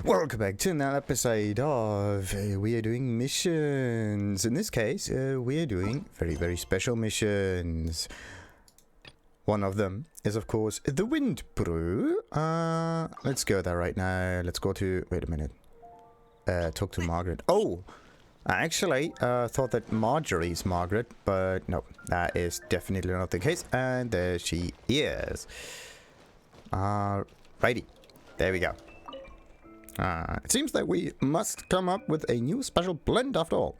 Welcome back to another episode of We Are Doing Missions. In this case, we are doing very special missions. One of them is, of course, the Windbrew. Let's go there right now. Let's go to... Wait a minute. Talk to Margaret. Oh! I actually thought that Marjorie's Margaret, but no, that is definitely not the case. And there she is. Righty. There we go. It seems that we must come up with a new special blend after all.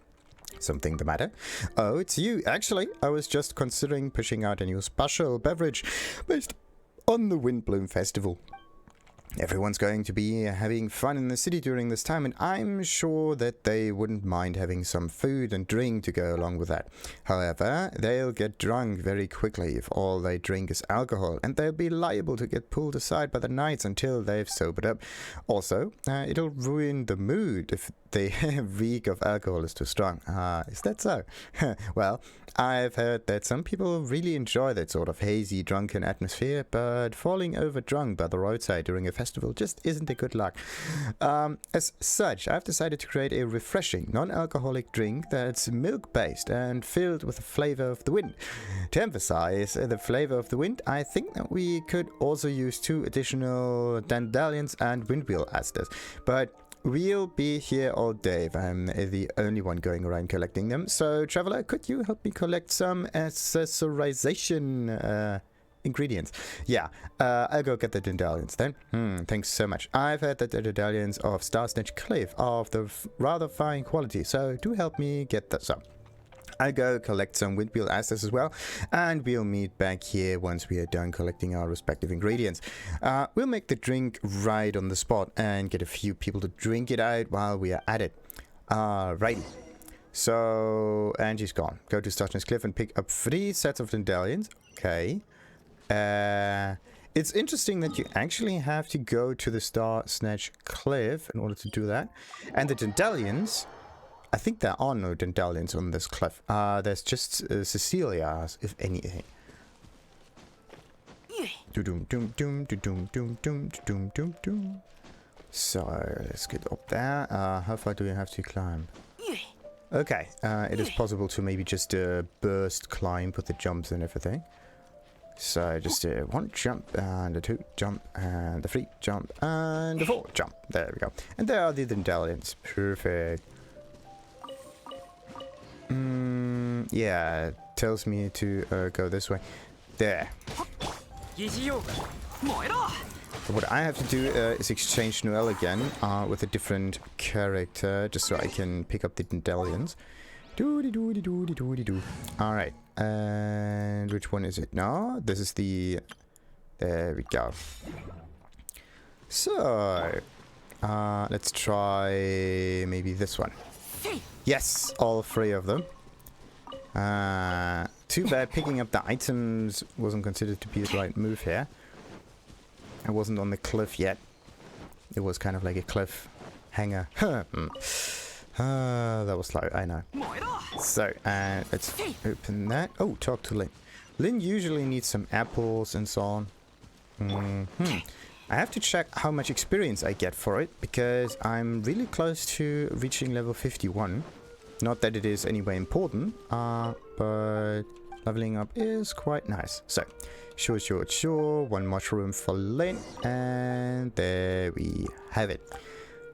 Something the matter? Oh, it's you. Actually, I was just considering pushing out a new special beverage based on the Windbloom Festival. Everyone's going to be having fun in the city during this time, and I'm sure that they wouldn't mind having some food and drink to go along with that. However, they'll get drunk very quickly if all they drink is alcohol, and they'll be liable to get pulled aside by the knights until they've sobered up. Also, it'll ruin the mood if the reek of alcohol is too strong. Is that so? Well, I've heard that some people really enjoy that sort of hazy, drunken atmosphere, but falling over drunk by the roadside during a festival just isn't a good luck. As such, I've decided to create a refreshing, non-alcoholic drink that's milk-based and filled with the flavor of the wind. To emphasize the flavor of the wind, I think that we could also use 2 additional Dandelions and Windwheel esters, but we'll be here all day if I'm the only one going around collecting them. So, Traveler, could you help me collect some accessorization ingredients? Yeah, I'll go get the Dandelions then. Thanks so much. I've heard that the Dandelions of Star Snatch Cliff are of the rather fine quality, so do help me get that some. I'll go collect some Windwheel esters as well, and we'll meet back here once we are done collecting our respective ingredients. We'll make the drink right on the spot and get a few people to drink it out while we are at it. Righty. So, Angie's gone. Go to Star Snatch Cliff and pick up 3 sets of Dandelions. Okay. It's interesting that you actually have to go to the Star Snatch Cliff in order to do that. And the Dandelions... I think there are no Dandelions on this cliff. There's just Cecilia's, if anything. So, let's get up there. How far do we have to climb? Okay, it is possible to maybe just burst climb with the jumps and everything. So, just 1 jump, and a 2 jump, and a 3 jump, and a 4 jump. There we go. And there are the Dandelions. Perfect. Yeah, it tells me to go this way. There. What I have to do is exchange Noelle again with a different character, just so I can pick up the Dandelions. Alright, and which one is it? No, this is the... There we go. So, let's try maybe this one. Yes, all 3 of them. Too bad picking up the items wasn't considered to be the right move here. I wasn't on the cliff yet. It was kind of like a cliff hanger. That was slow, I know. So, let's open that. Oh, talk to Lynn. Lynn usually needs some apples and so on. I have to check how much experience I get for it, because I'm really close to reaching level 51. Not that it is anyway important, but leveling up is quite nice. So, sure. 1 mushroom for Lynn, and there we have it.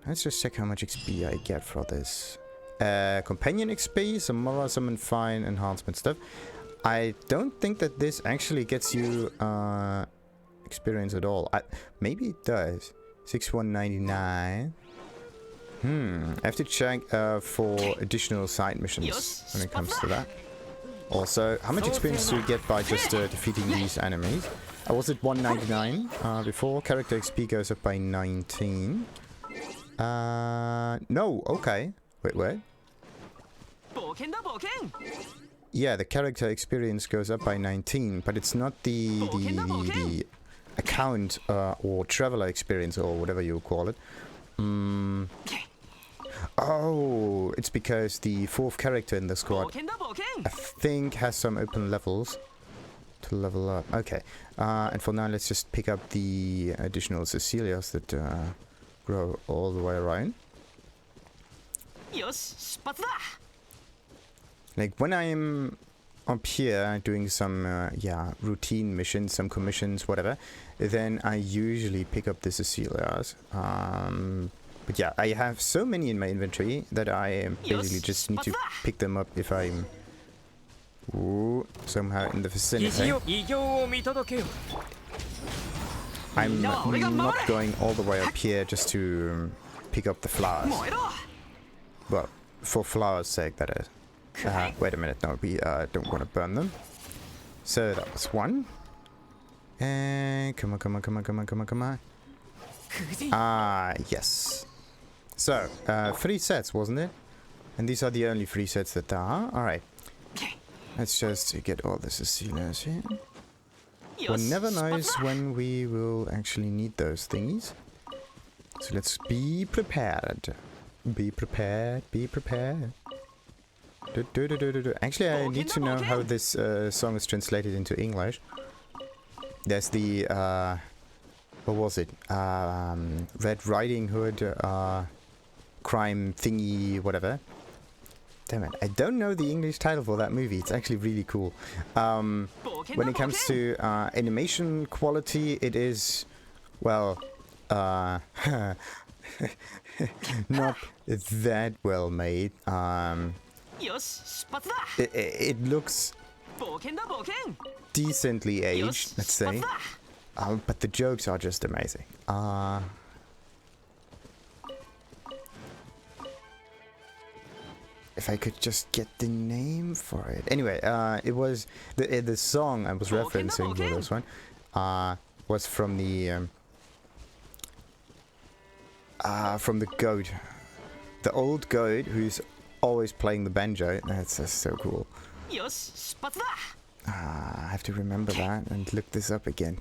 Let's just check how much XP I get for this. Companion XP, some Nora, some fine enhancement stuff. I don't think that this actually gets you experience at all. Maybe it does. 6199. I have to check for additional side missions when it comes to that. Also, how much experience do you get by just defeating these enemies? I was at 199 before. Character XP goes up by 19. No, okay. Wait. Yeah, the character experience goes up by 19, but it's not the account or traveler experience or whatever you call it. Oh, it's because the 4th character in the squad, I think, has some open levels to level up. Okay, and for now, let's just pick up the additional Cecilias that grow all the way around. Like when I'm up here doing some routine missions, some commissions, whatever, then I usually pick up the Cecilias. But yeah, I have so many in my inventory that I basically just need to pick them up if I'm somehow in the vicinity. I'm not going all the way up here just to pick up the flowers. Well, for flowers' sake, that is. Wait a minute, no, we don't want to burn them. So that was one. And come on. Ah, yes. So, 3 sets, wasn't it? And these are the only 3 sets that there are. Alright. Let's just get all the Cecilias here. One never knows when we will actually need those thingies. So let's be prepared. Be prepared. Actually, I need to know how this song is translated into English. There's the, what was it? Red Riding Hood, crime thingy, whatever. Damn it, I don't know the English title for that movie. It's actually really cool. When it comes to animation quality, it is, well, not that well made. It looks decently aged, let's say. But the jokes are just amazing. If I could just get the name for it. Anyway, it was the song I was referencing for this one was from the goat, the old goat who's always playing the banjo. That's just so cool. I have to remember that and look this up again.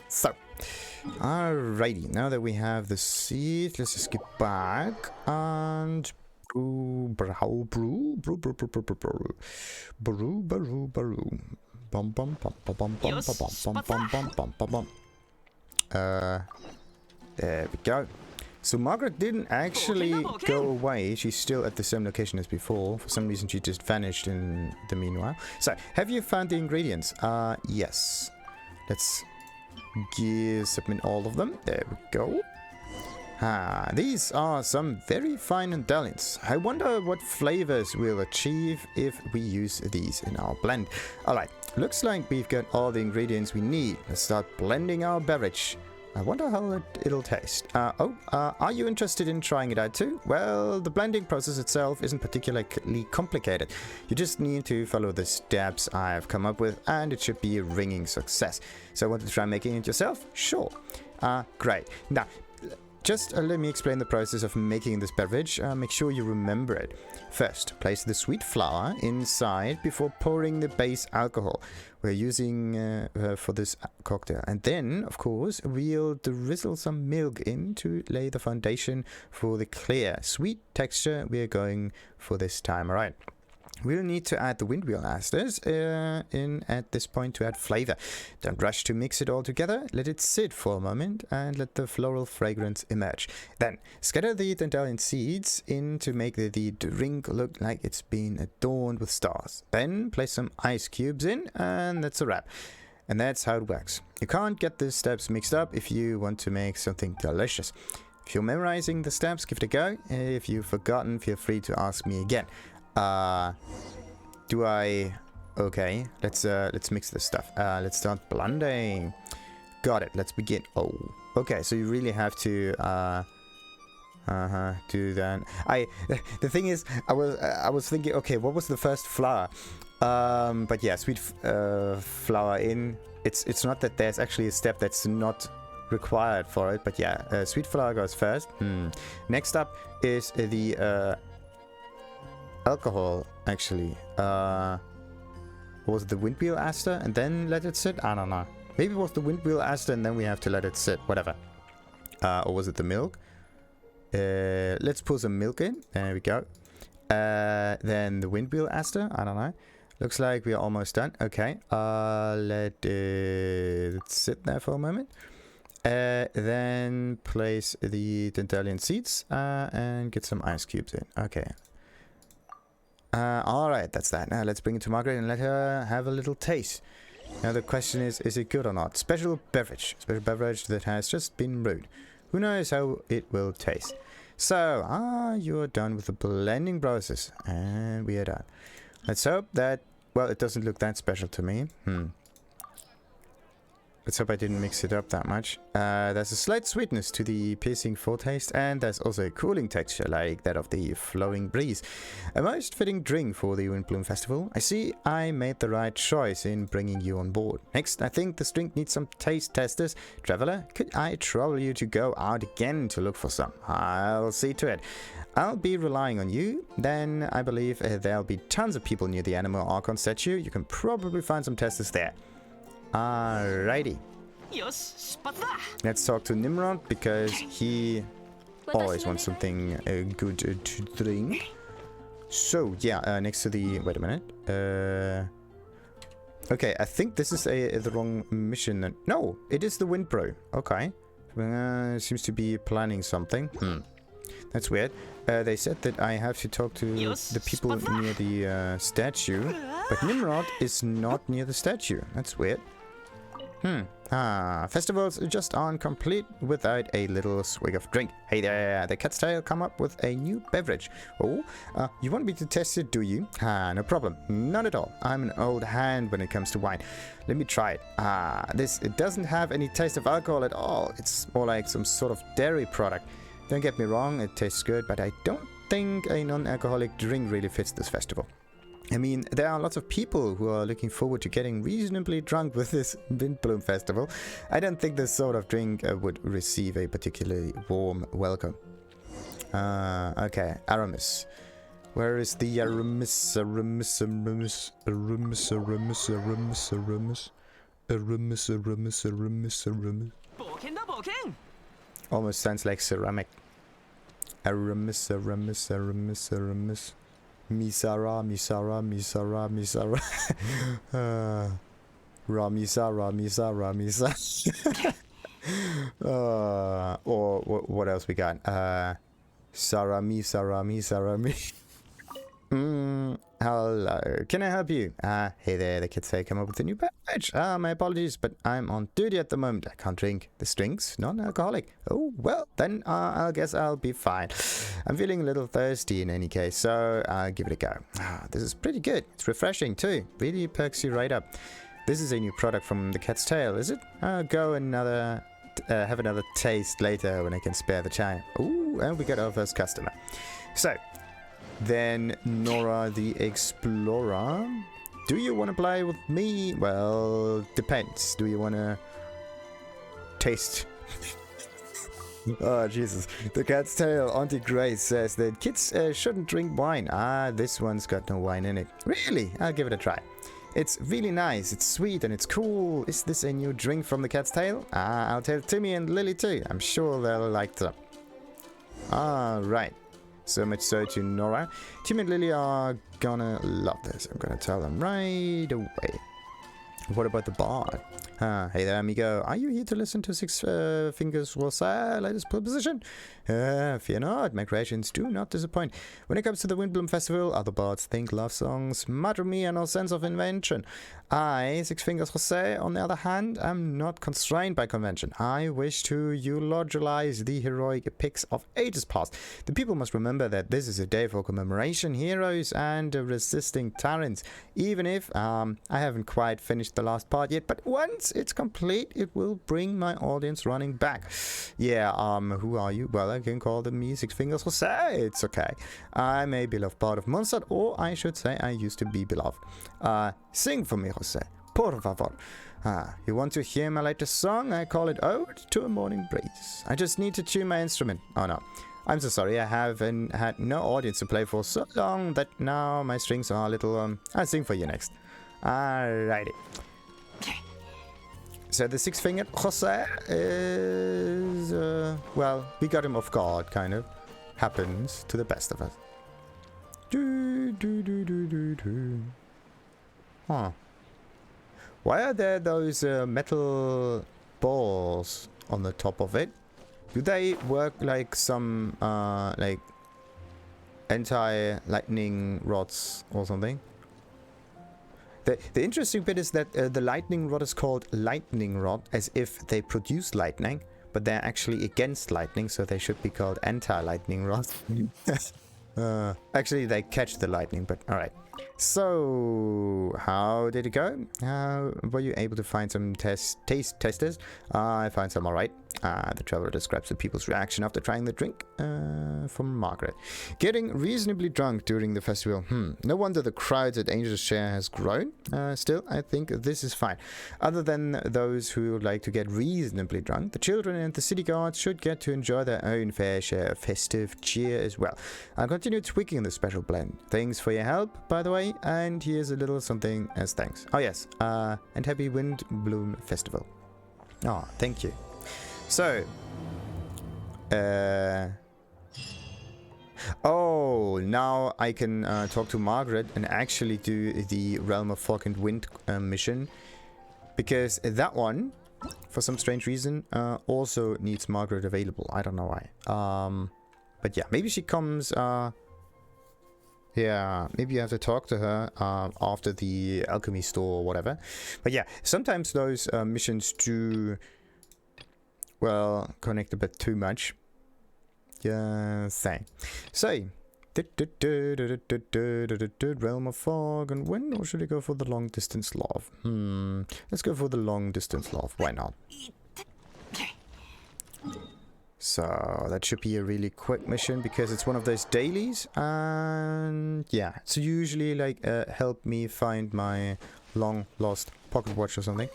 So, alrighty, now that we have the seeds, let's just get back and brew. Bum bum bum bum bum bum bum bum bum bum. There we go. So Margaret didn't actually go away. She's still at the same location as before. For some reason, she just vanished in the meanwhile. So, have you found the ingredients? Yes. Let's submit all of them. There we go. These are some very fine Dandelions. I wonder what flavors we'll achieve if we use these in our blend. Alright, looks like we've got all the ingredients we need. Let's start blending our beverage. I wonder how it'll taste. Are you interested in trying it out too? Well, the blending process itself isn't particularly complicated. You just need to follow the steps I've come up with and it should be a ringing success. So want to try making it yourself? Sure. Great. Now, just let me explain the process of making this beverage. Make sure you remember it. First, place the sweet flour inside before pouring the base alcohol we're using for this cocktail. And then, of course, we'll drizzle some milk in to lay the foundation for the clear, sweet texture we're going for this time. All right. We'll need to add the Windbrew asters in at this point to add flavor. Don't rush to mix it all together. Let it sit for a moment and let the floral fragrance emerge. Then scatter the Dandelion seeds in to make the drink look like it's been adorned with stars. Then place some ice cubes in and that's a wrap. And that's how it works. You can't get the steps mixed up if you want to make something delicious. If you're memorizing the steps, give it a go. If you've forgotten, feel free to ask me again. Okay, let's mix this stuff. Let's start blending. Got it, let's begin. Oh, okay, so you really have to do that. The thing is, I was thinking, okay, what was the first flour? But yeah, sweet flour in. It's not that there's actually a step that's not required for it, but yeah, sweet flour goes first. Next up is the alcohol, actually. Was it the Windbrew aster and then let it sit? I don't know. Maybe it was the Windbrew aster and then we have to let it sit. Whatever. Or was it the milk? Let's pour some milk in. There we go. Then the Windbrew aster. I don't know. Looks like we are almost done. Okay. Let it sit there for a moment. Then place the Dandelion seeds and get some ice cubes in. Okay. Alright, that's that. Now let's bring it to Margaret and let her have a little taste. Now the question is it good or not? Special beverage. Special beverage that has just been brewed. Who knows how it will taste. So, you're done with the blending process. And we are done. Let's hope that, well, it doesn't look that special to me. Let's hope I didn't mix it up that much. There's a slight sweetness to the piercing foretaste, and there's also a cooling texture like that of the flowing breeze. A most fitting drink for the Windbrew Festival. I see I made the right choice in bringing you on board. Next, I think this drink needs some taste testers. Traveler, could I trouble you to go out again to look for some? I'll see to it. I'll be relying on you. Then I believe there'll be tons of people near the Anemo Archon statue. You can probably find some testers there. Alrighty. Let's talk to Nimrod because he always wants something good to drink. So yeah, next to the wait a minute. Okay, I think this is the wrong mission. No, it is the Windbrew. Okay, seems to be planning something. That's weird. They said that I have to talk to the people near the statue, but Nimrod is not near the statue. That's weird. Festivals just aren't complete without a little swig of drink. Hey there, the Cat's Tail come up with a new beverage. Oh, you want me to test it, do you? No problem. Not at all. I'm an old hand when it comes to wine. Let me try it. It doesn't have any taste of alcohol at all. It's more like some sort of dairy product. Don't get me wrong, it tastes good, but I don't think a non-alcoholic drink really fits this festival. I mean, there are lots of people who are looking forward to getting reasonably drunk with this Windbrew festival. I don't think this sort of drink would receive a particularly warm welcome. Okay, Aramis. Where is the Aramis? Almost sounds like ceramic. Aramis. Misara. Ramisa. Or what else we got? Sarami. Hello. Can I help you? Hey there, the kids say come up with a new beverage. My apologies, but I'm on duty at the moment. I can't drink. This drink's non-alcoholic. Oh, well, then I guess I'll be fine. I'm feeling a little thirsty in any case, so I'll give it a go. This is pretty good. It's refreshing too. Really perks you right up. This is a new product from the Cat's Tail, is it? I'll go have another taste later when I can spare the time. Ooh, and we got our first customer. So, then Nora the Explorer. Do you want to play with me? Well, depends. Do you want to taste? Oh, Jesus. The Cat's Tail, Auntie Grace says that kids shouldn't drink wine. This one's got no wine in it. Really? I'll give it a try. It's really nice. It's sweet and it's cool. Is this a new drink from the Cat's Tail? I'll tell Timmy and Lily too. I'm sure they'll like them. Alright. So much so to Nora. Tim and Lily are gonna love this. I'm gonna tell them right away. What about the bard? Hey there, amigo. Are you here to listen to Six Fingers Rosa's latest proposition? Fear not, my creations do not disappoint. When it comes to the Windbrew Festival, other bards think love songs mutter me and no sense of invention. I, Six Fingers Rosa, on the other hand, am not constrained by convention. I wish to eulogize the heroic epics of ages past. The people must remember that this is a day for commemoration, heroes, and resisting tyrants. Even if I haven't quite finished the last part yet, but once it's complete, it will bring my audience running back. Yeah, who are you? Well, I can call me Six Fingers Rosa. It's okay. I'm a beloved part of Monster, or I should say I used to be beloved. Sing for me, Jose. Por favor. You want to hear my latest song? I call it Ode to a Morning Breeze. I just need to tune my instrument. Oh no. I'm so sorry, I haven't had no audience to play for so long that now my strings are a little, I'll sing for you next. Alrighty. So the six-fingered Jose is, well, we got him off guard, kind of. Happens to the best of us. Huh. Why are there those metal balls on the top of it. Do they work like some like anti-lightning rods or something? The interesting bit is that the lightning rod is called lightning rod as if they produce lightning, but they're actually against lightning, so they should be called anti-lightning rods. Actually, they catch the lightning, but alright. So, how did it go? Were you able to find some taste testers? I found some alright. The traveler describes the people's reaction after trying the drink from Margaret. Getting reasonably drunk during the festival. No wonder the crowds at Angel's Share has grown. Still, I think this is fine. Other than those who would like to get reasonably drunk, the children and the city guards should get to enjoy their own fair share of festive cheer as well. I'll continue tweaking the special blend. Thanks for your help, by the way, and here's a little something as thanks. Oh yes, and happy Windbrew Festival. Oh, thank you. So, oh, now I can talk to Margaret and actually do the Realm of Fog and Wind mission, because that one, for some strange reason, also needs Margaret available. I don't know why. But yeah, maybe she comes. Yeah, maybe you have to talk to her after the alchemy store or whatever. But yeah, sometimes those missions do, well, connect a bit too much. Yeah, same. So, Realm of Fog and Wind, or should I go for the long distance love? Let's go for the long distance love. Why not? So that should be a really quick mission because it's one of those dailies, and yeah, it's usually like help me find my long lost pocket watch or something.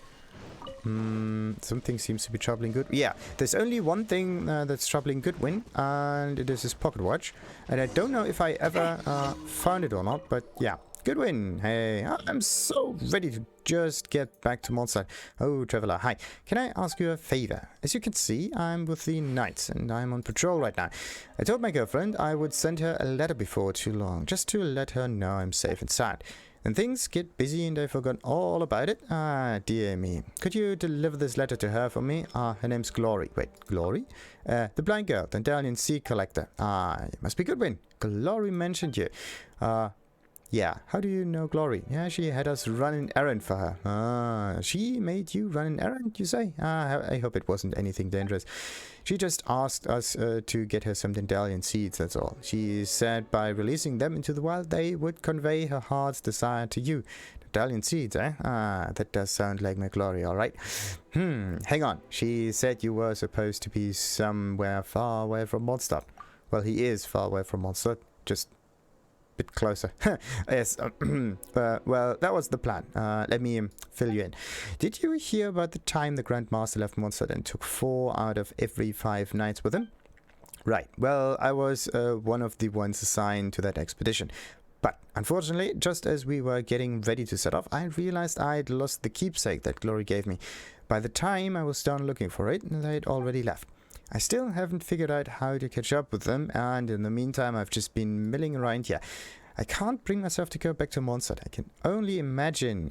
Something seems to be troubling Good. Yeah, there's only one thing that's troubling Godwin, and it is his pocket watch, and I don't know if I ever found it or not, but yeah. Godwin, hey, I'm so ready to just get back to Mondstadt. Oh, traveler, hi. Can I ask you a favor? As you can see, I'm with the knights and I'm on patrol right now. I told my girlfriend I would send her a letter before too long, just to let her know I'm safe and sound. And things get busy and I forgot all about it. Ah, dear me. Could you deliver this letter to her for me? Her name's Glory. Wait, Glory? The blind girl, the Dandelion seed collector. It must be Godwin. Glory mentioned you. Yeah, how do you know Glory? Yeah, she had us run an errand for her. She made you run an errand, you say? I hope it wasn't anything dangerous. She just asked us to get her some Dandelion seeds, that's all. She said by releasing them into the wild, they would convey her heart's desire to you. Dandelion seeds, eh? That does sound like my Glory, alright. Hang on. She said you were supposed to be somewhere far away from Mondstadt. Well, he is far away from Mondstadt, just bit closer. Yes, well, that was the plan. Let me fill you in. Did you hear about the time the Grand Master left Mondstadt and took 4 out of every 5 knights with him? Right, well, I was one of the ones assigned to that expedition. But unfortunately, just as we were getting ready to set off, I realized I'd lost the keepsake that Glory gave me. By the time I was done looking for it, they'd already left. I still haven't figured out how to catch up with them, and in the meantime I've just been milling around here. I can't bring myself to go back to Mondstadt. I can only imagine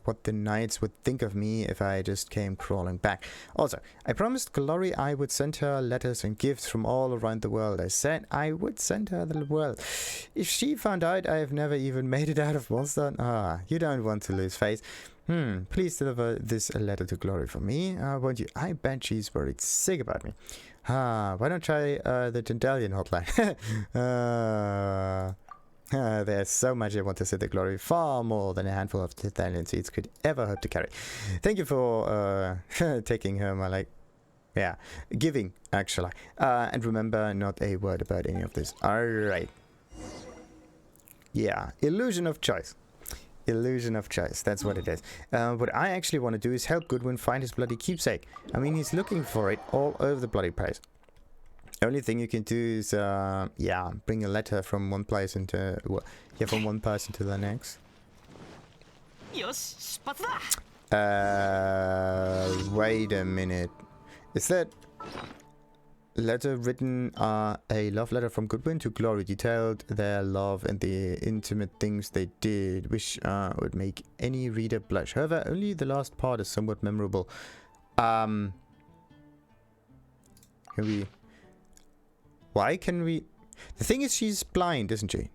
what the knights would think of me if I just came crawling back. Also, I promised Glory I would send her letters and gifts from all around the world. I said I would send her the world. If she found out I've never even made it out of Mondstadt, you don't want to lose face. Please deliver this letter to Glory for me, won't you? I bet she's worried sick about me. Why not try the Dandelion hotline? There's so much I want to say to Glory, far more than a handful of Dandelion seeds could ever hope to carry. Thank you for taking her, giving, actually. And remember, not a word about any of this. Alright. Yeah, illusion of choice. Illusion of choice, that's what it is. What I actually want to do is help Godwin find his bloody keepsake. I mean, he's looking for it all over the bloody place. Only thing you can do is, bring a letter from one place into, from one person to the next. Wait a minute. Is that letter written a love letter from Godwin to Glory, detailed their love and the intimate things they did, which would make any reader blush. However, only the last part is somewhat memorable. Can we... Why can we... The thing is, she's blind, isn't she?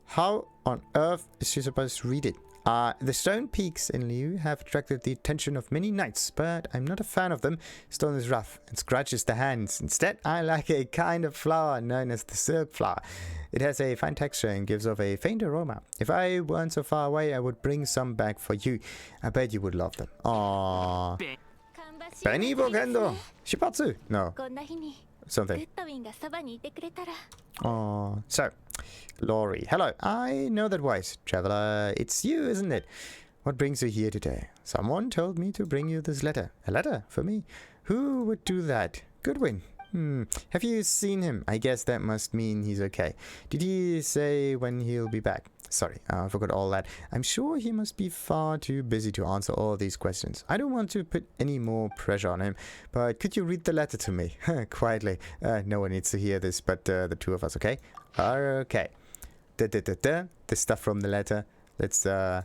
How on earth is she supposed to read it? The stone peaks in Liu have attracted the attention of many knights, but I'm not a fan of them. Stone is rough and scratches the hands. Instead, I like a kind of flower known as the silk flower. It has a fine texture and gives off a faint aroma. If I weren't so far away, I would bring some back for you. I bet you would love them. Aww. Benny Bogendo. Shipatsu? No. Something. Oh, so, Lori. Hello, I know that voice, traveler. It's you, isn't it? What brings you here today? Someone told me to bring you this letter. A letter for me? Who would do that? Godwin. Have you seen him? I guess that must mean he's okay. Did he say when he'll be back? Sorry, I forgot all that. I'm sure he must be far too busy to answer all these questions. I don't want to put any more pressure on him, but could you read the letter to me? Quietly. No one needs to hear this but the two of us, okay? Okay. The stuff from the letter. Let's, bam.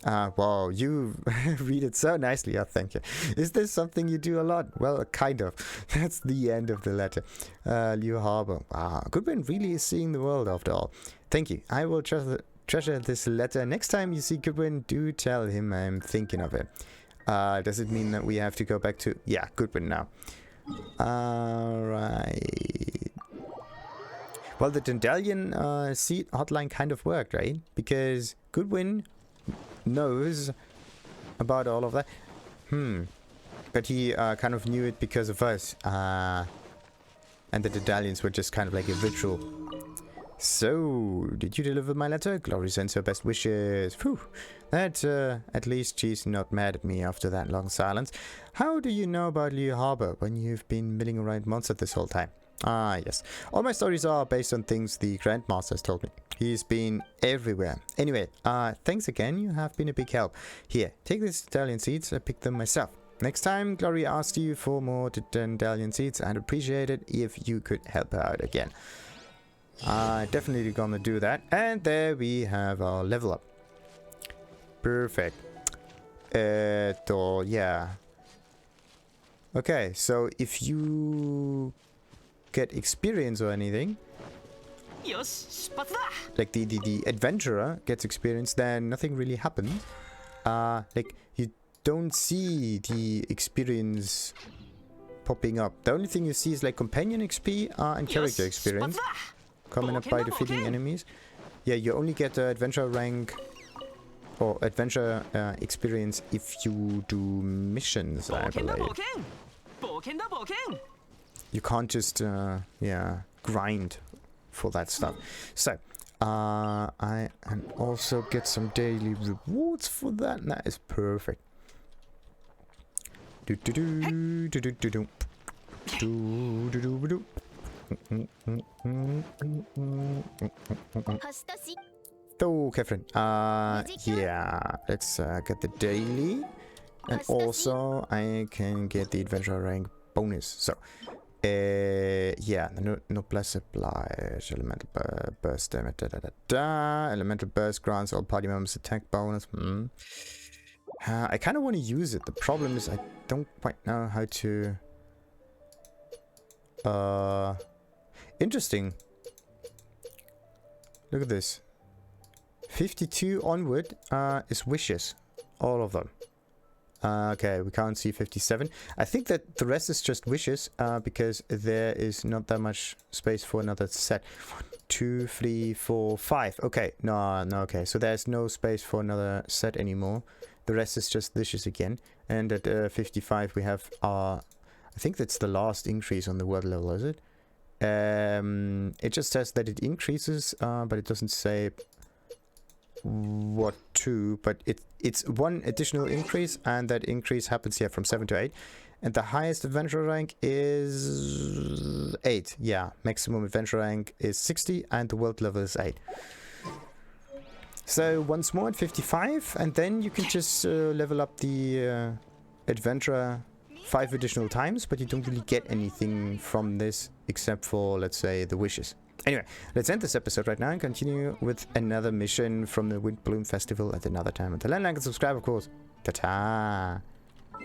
Wow, you read it so nicely, thank you. Is this something you do a lot? Well, kind of. That's the end of the letter. Liu Harbor. Wow, Godwin really is seeing the world after all. Thank you. I will treasure this letter. Next time you see Godwin, do tell him I'm thinking of it. Does it mean that we have to go back to... Yeah, Godwin now. Alright. Well, the Dandelion seed hotline kind of worked, right? Because Godwin knows about all of that. But he kind of knew it because of us. And the Dandelions were just kind of like a ritual. So, did you deliver my letter? Glory sends her best wishes. Phew. That, at least she's not mad at me after that long silence. How do you know about Liu Harbor when you've been milling around Monster this whole time? Ah, yes. All my stories are based on things the Grandmaster has told me. He's been everywhere. Anyway, thanks again. You have been a big help. Here, take these Dandelion seeds. I picked them myself. Next time Glory asks you for more Dandelion seeds, I'd appreciate it if you could help her out again. Definitely gonna do that. And there we have our level up. Perfect. Yeah. Okay, so if you get experience or anything, like the adventurer gets experience, then nothing really happens. Like you don't see the experience popping up. The only thing you see is like companion XP and character experience coming up by defeating enemies. Yeah, you only get adventure rank or adventure experience if you do missions, I believe. You can't just yeah, grind for that stuff. So I and also get some daily rewards for that, and that is perfect. Do do do do do do do do do do do. Okay, friend. Yeah, let's get the daily, and also I can get the adventure rank bonus. So, yeah, no plus supplies, elemental burst damage, elemental burst grants all party members attack bonus. I kind of want to use it. The problem is I don't quite know how to. Interesting. Look at this. 52 onward is wishes. All of them. Okay, we can't see 57. I think that the rest is just wishes because there is not that much space for another set. 1, 2, 3, 4, 5. Okay, no, okay. So there's no space for another set anymore. The rest is just wishes again. And at 55 we have I think that's the last increase on the world level, is it? It just says that it increases, but it doesn't say what to, but it's one additional increase, and that increase happens here from 7 to 8, and the highest adventure rank is 8. Yeah, maximum adventure rank is 60 and the world level is 8. So once more at 55, and then you can just level up the adventurer 5 additional times, but you don't really get anything from this except for, let's say, the wishes. Anyway, let's end this episode right now and continue with another mission from the Windbloom Festival at another time. Until then, like and subscribe, of course. Ta-ta!